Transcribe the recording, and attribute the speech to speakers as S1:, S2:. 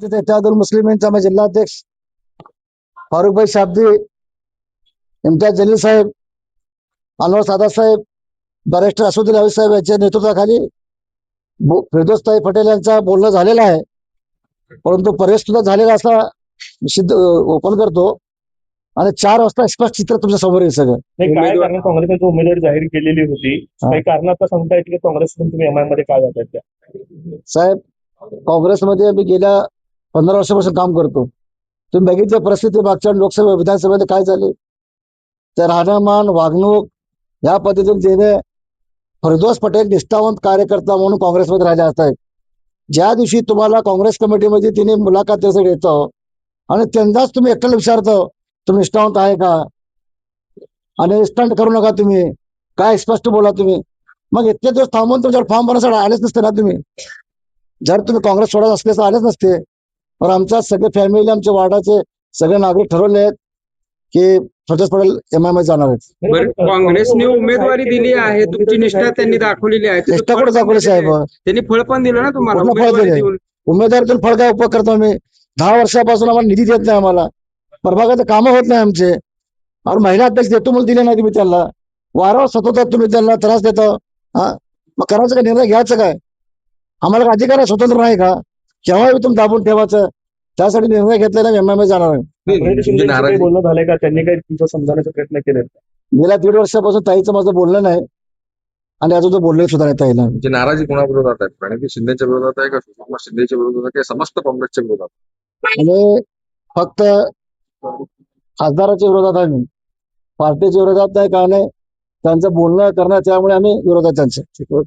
S1: इत्तेहादुल मुस्लिमीनचा माझे जिल्हाध्यक्ष फारुखभाई शाब्दी, इम्तियाज जलील साहेब, अनवर सादात साहेब, बॅरिस्टर असदुद्दीन अवीस साहेब यांच्या नेतृत्वाखाली फिरदौसताई पटेल यांचा बोलणं झालेलं आहे. परंतु प्रवेश सुद्धा झालेला असा सिद्ध ओपन करतो आणि 4 वाजता स्पष्ट चित्र तुमच्या समोर येईल सगळं.
S2: नाही, काय कारण काँग्रेसने उमेदवारी जाहीर केलेली होती, काही कारण आता सांगता येईल की काँग्रेसकडून तुम्ही एमआय मध्ये काय जातायत त्या?
S1: साहेब, काँग्रेसमध्ये मी गेल्या 15 वर्षापासून काम करतो. तुम्ही बघितलं परिस्थिती मागच्या लोकसभा विधानसभेमध्ये काय झाली, तर राहणीमान वागणूक या पद्धतीने जेणे फिरदौस पटेल निष्ठावंत कार्यकर्ता म्हणून काँग्रेसमध्ये राहिले असतात. ज्या दिवशी तुम्हाला काँग्रेस कमिटीमध्ये तिने मुलाखत त्यासाठी येतो आणि त्यांनाच तुम्ही एकट्याला विचारतो तुम्ही निष्ठावंत आहे का, आणि स्टंट करू नका, तुम्ही काय स्पष्ट बोला तुम्ही. मग इतके दिवस थांबून तुमच्यावर फॉर्म भरण्यासाठी आलेच नसते ना तुम्ही. जर तुम्ही काँग्रेस सोडत असले तर आलेच नसते. पण आमच्या सगळे फॅमिली, आमच्या वार्डाचे सगळे नागरिक ठरवले आहेत की फिरदौस पटेल एमआय मध्ये जाणार आहेत.
S3: बरं, काँग्रेसने उमेदवारी दिली आहे, तुमची निष्ठा त्यांनी दाखवलेली आहे.
S1: निष्ठा कुठे दाखवली साहेब?
S3: त्यांनी फळ पण दिलं ना तुम्हाला
S1: कुठलं फळ
S3: उमेदवारी
S1: दिलंय?
S3: देऊन.
S1: उमेदवारीतून फळ काय उपयोग करतो आम्ही? 10 वर्षापासून आम्हाला निधी देत नाही, आम्हाला प्रभागाचे कामं होत नाही आमचे. और महिला अध्यक्ष देतो म्हणून दिले नाही तुम्ही त्यांना. वारंवार सतत तुम्ही त्यांना त्रास देता. मग करायचं काय, निर्णय घ्यायचं काय? आम्हाला काय अधिकार आहे स्वतंत्र नाही का? केव्हा तुम्ही दाबून ठेवायचं, त्यासाठी निर्णय घेतलेला एमआय मध्ये जाणार आहे.
S2: काही बोलणं झालंय का? त्यांनी काही तुमचं समजावण्याचा प्रयत्न केले?
S1: गेल्या 1.5 वर्षापासून ताईचं माझं बोलणं नाही आणि अजून तो बोलणं सुद्धा नाही ताईला.
S4: म्हणजे नाराजी कोणाविरोधात आहे? प्रणिती शिंदेच्या विरोधात आहे का सुषमा शिंदेच्या विरोधात आहे की समस्त काँग्रेसच्या विरोधात?
S1: आणि फक्त खासदाराच्या विरोधात आहे, मी पार्टीच्या विरोधात नाही, का नाही. त्यांचं बोलणं करणं त्यामुळे आम्ही विरोधात त्यांचं.